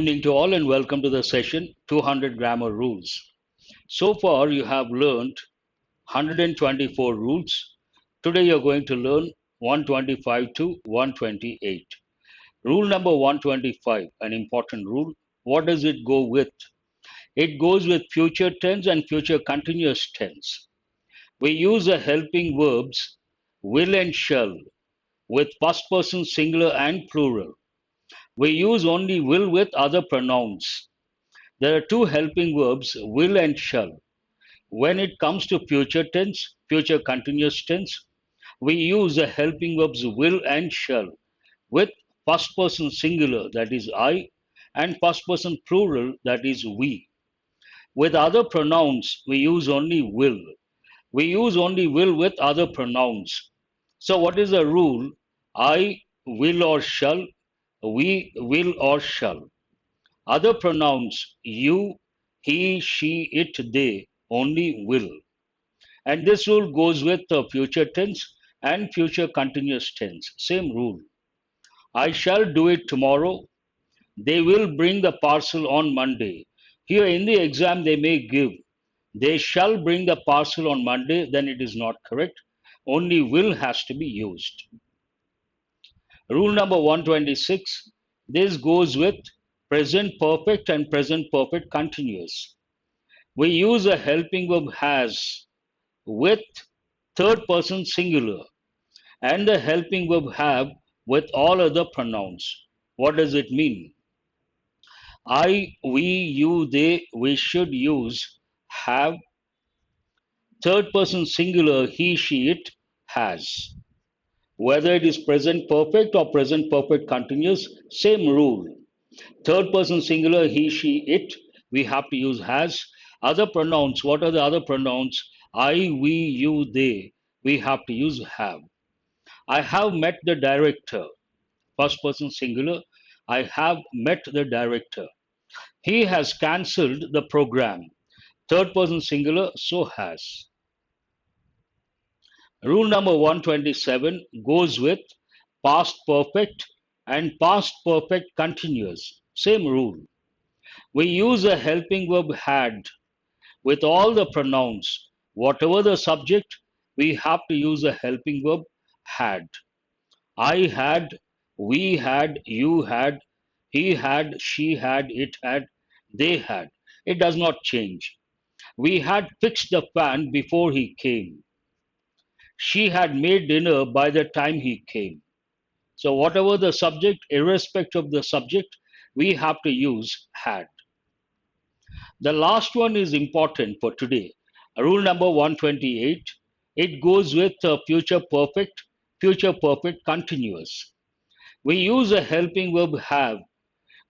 Good evening to all and welcome to the session 200 grammar rules. So far you have learned 124 rules. Today you're going to learn 125 to 128. Rule number 125, an important rule. What does it go with? It goes with future tense and future continuous tense. We use the helping verbs will and shall with first person singular and plural. We use only will with other pronouns. There are two helping verbs, will and shall. When it comes to future tense, future continuous tense, we use the helping verbs will and shall with first person singular, that is I, and first person plural, that is we. With other pronouns, we use only will. We use only will with other pronouns. So, what is the rule? I will or shall, we will or shall. Other pronouns you, he, she, it, they only will. And this rule goes with the future tense and future continuous tense. Same rule. I shall do it tomorrow. They will bring the parcel on Monday. Here in the exam, they may give they shall bring the parcel on Monday, then it is not correct. Only will has to be used. Rule number 126. This goes with present perfect and present perfect continuous. We use a helping verb has with third person singular and the helping verb have with all other pronouns. What does it mean? I, we, you, they, we should use have, third person singular he, she, it, has. Whether it is present perfect or present perfect continuous, same rule. Third person singular he, she, it, we have to use has. Other pronouns, what are the other pronouns? I, we, you, they, we have to use have. I have met the director. First person singular. I have met the director. He has cancelled the program. Third person singular, so has. Rule number 127 goes with past perfect and past perfect continuous. Same rule. We use a helping verb had with all the pronouns. Whatever the subject, we have to use a helping verb had. I had, we had, you had, he had, she had, it had, they had. It does not change. We had fixed the fan before he came. She had made dinner by the time he came. So, whatever the subject, irrespective of the subject, we have to use had. The last one is important for today. Rule number 128. It goes with future perfect continuous. We use a helping verb have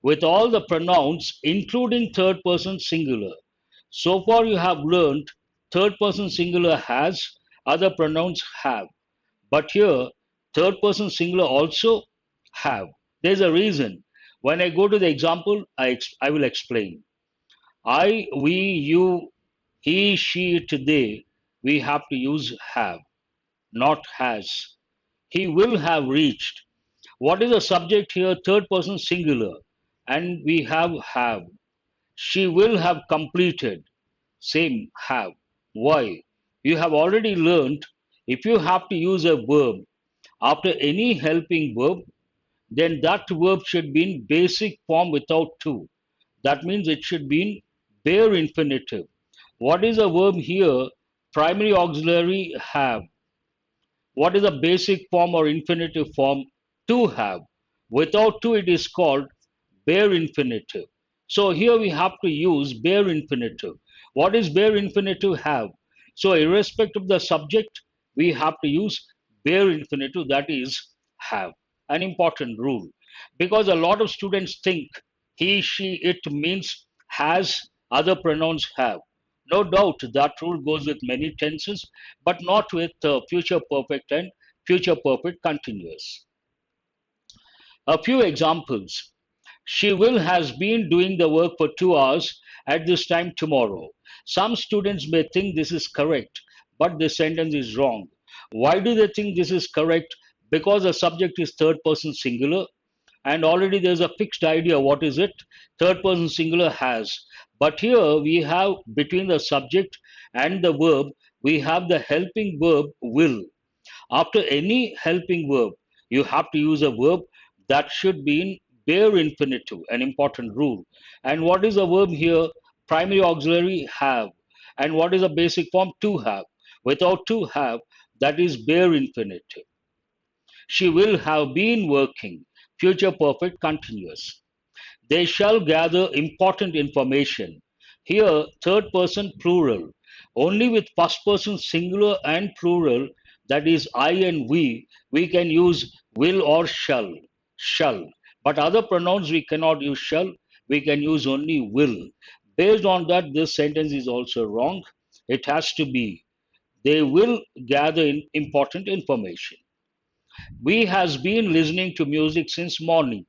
with all the pronouns, including third person singular. So far, you have learned third person singular has, other pronouns have. But here, third person singular also have. There's a reason. When I go to the example, I will explain. I, we, you, he, she, it, they, we have to use have, not has. He will have reached. What is the subject here? Third person singular. And we have. She will have completed. Same have. Why? You have already learned if you have to use a verb after any helping verb, then that verb should be in basic form without to. That means it should be in bare infinitive. What is a verb here? Primary auxiliary have. What is the basic form or infinitive form? To have. Without to, it is called bare infinitive. So here we have to use bare infinitive. What is bare infinitive have? So irrespective of the subject, we have to use bare infinitive, that is have. An important rule. Because a lot of students think he, she, it means has, other pronouns have. No doubt that rule goes with many tenses, but not with future perfect and future perfect continuous. A few examples. She will has been doing the work for 2 hours at this time tomorrow. Some students may think this is correct, but this sentence is wrong. Why do they think this is correct? Because the subject is third person singular. and already there's a fixed idea. What is it? Third person singular has. But here we have between the subject and the verb, we have the helping verb will. After any helping verb, you have to use a verb that should be in bare infinitive, an important rule. And what is the verb here? Primary auxiliary have. And what is the basic form? To have. Without to have, that is bare infinitive. She will have been working. Future perfect continuous. They shall gather important information. Here, third person plural. Only with first person singular and plural, that is I and we can use will or shall. Shall. But other pronouns we cannot use shall, we can use only will. Based on that, this sentence is also wrong. It has to be they will gather important information. We has been listening to music since morning.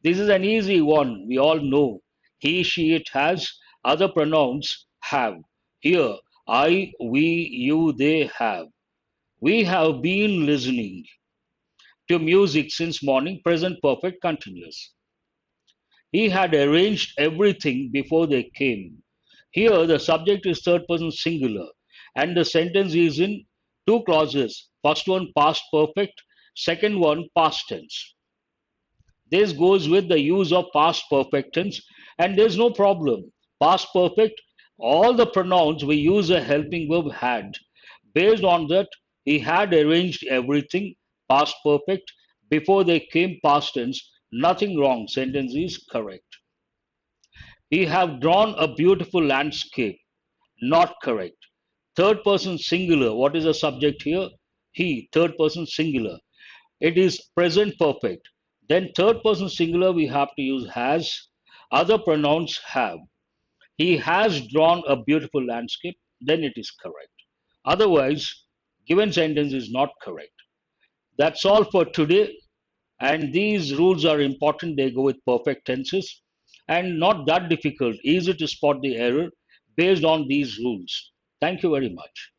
This is an easy one. We all know. He, she, it has. Other pronouns have. Here, I, we, you, they have. We have been listening to music since morning. Present perfect continuous. He had arranged everything before they came. Here, the subject is third person singular, and the sentence is in two clauses. First one, past perfect. Second one, past tense. This goes with the use of past perfect tense, and there's no problem. Past perfect, all the pronouns we use a helping verb had. Based on that, he had arranged everything, past perfect, before they came past tense. Nothing wrong, sentence is correct. He have drawn a beautiful landscape, not correct. Third person singular, what is the subject here? He, third person singular. It is present perfect. Then third person singular we have to use has. Other pronouns have. He has drawn a beautiful landscape. Then it is correct. Otherwise, given sentence is not correct. That's all for today. And these rules are important. They go with perfect tenses and not that difficult. Easy to spot the error based on these rules. Thank you very much.